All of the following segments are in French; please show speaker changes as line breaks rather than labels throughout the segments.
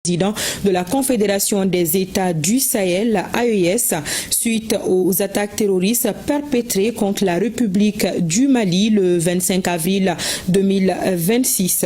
Président de la Confédération des États du Sahel, AES, suite aux attaques terroristes perpétrées contre la République du Mali le 25 avril 2026.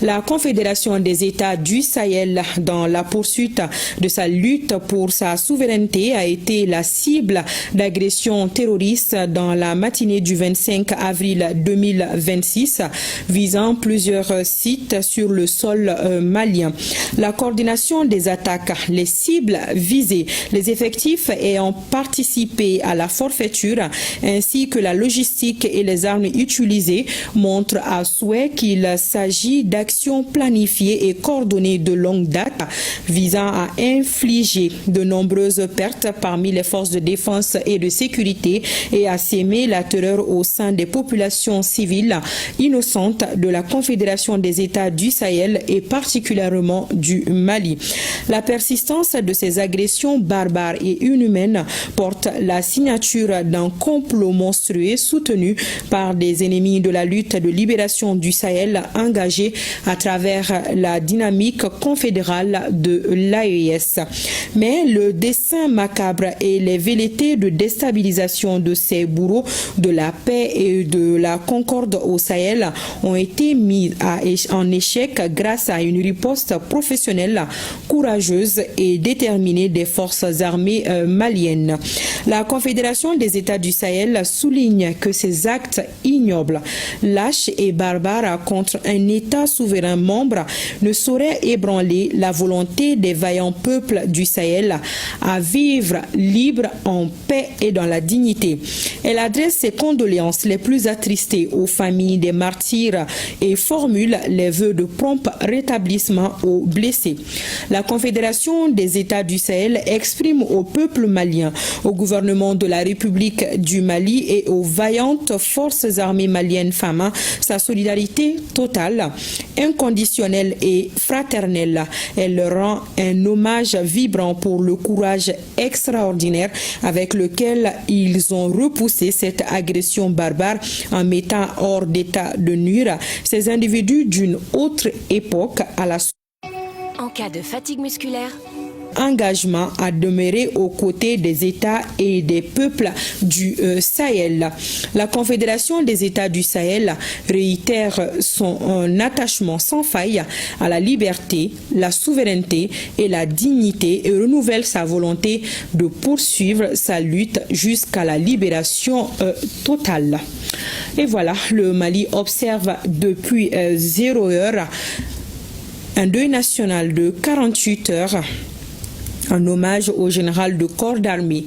La Confédération des États du Sahel, dans la poursuite de sa lutte pour sa souveraineté, a été la cible d'agressions terroristes dans la matinée du 25 avril 2026, visant plusieurs sites sur le sol malien. La coordination des attaques, les cibles visées, les effectifs ayant participé à la forfaiture, ainsi que la logistique et les armes utilisées montrent à souhait qu'il s'agit d'actions planifiées et coordonnées de longue date visant à infliger de nombreuses pertes parmi les forces de défense et de sécurité et à s'aimer la terreur au sein des populations civiles innocentes de la Confédération des États du Sahel et particulièrement du Mali. La persistance de ces agressions barbares et inhumaines porte la signature d'un complot monstrueux soutenu par des ennemis de la lutte de libération du Sahel engagés à travers la dynamique confédérale de l'AES. Mais le dessein macabre et les velléités de déstabilisation de ces bourreaux de la paix et de la concorde au Sahel ont été mis en échec grâce à une riposte professionnelle, courageuse et déterminée des forces armées maliennes. La Confédération des États du Sahel souligne que ces actes ignobles, lâches et barbares contre un État souverain membre ne sauraient ébranler la volonté des vaillants peuples du Sahel à vivre libres, en paix et dans la dignité. Elle adresse ses condoléances les plus attristées aux familles des martyrs et formule les vœux de prompt rétablissement aux blessés. La Confédération des États du Sahel exprime au peuple malien, au gouvernement de la République du Mali et aux vaillantes forces armées maliennes FAMA sa solidarité totale, inconditionnelle et fraternelle. Elle leur rend un hommage vibrant pour le courage extraordinaire avec lequel ils ont repoussé cette agression barbare en mettant hors d'état de nuire ces individus d'une autre époque à la
en cas de fatigue musculaire.
Engagement à demeurer aux côtés des États et des peuples du Sahel. La Confédération des États du Sahel réitère son attachement sans faille à la liberté, la souveraineté et la dignité et renouvelle sa volonté de poursuivre sa lutte jusqu'à la libération totale. Et voilà, le Mali observe depuis 0 heure un deuil national de 48 heures en hommage au général de corps d'armée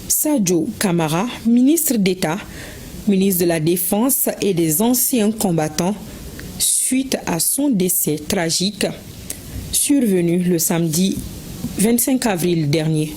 Sadio Camara, ministre d'État, ministre de la Défense et des anciens combattants, suite à son décès tragique survenu le samedi 25 avril dernier.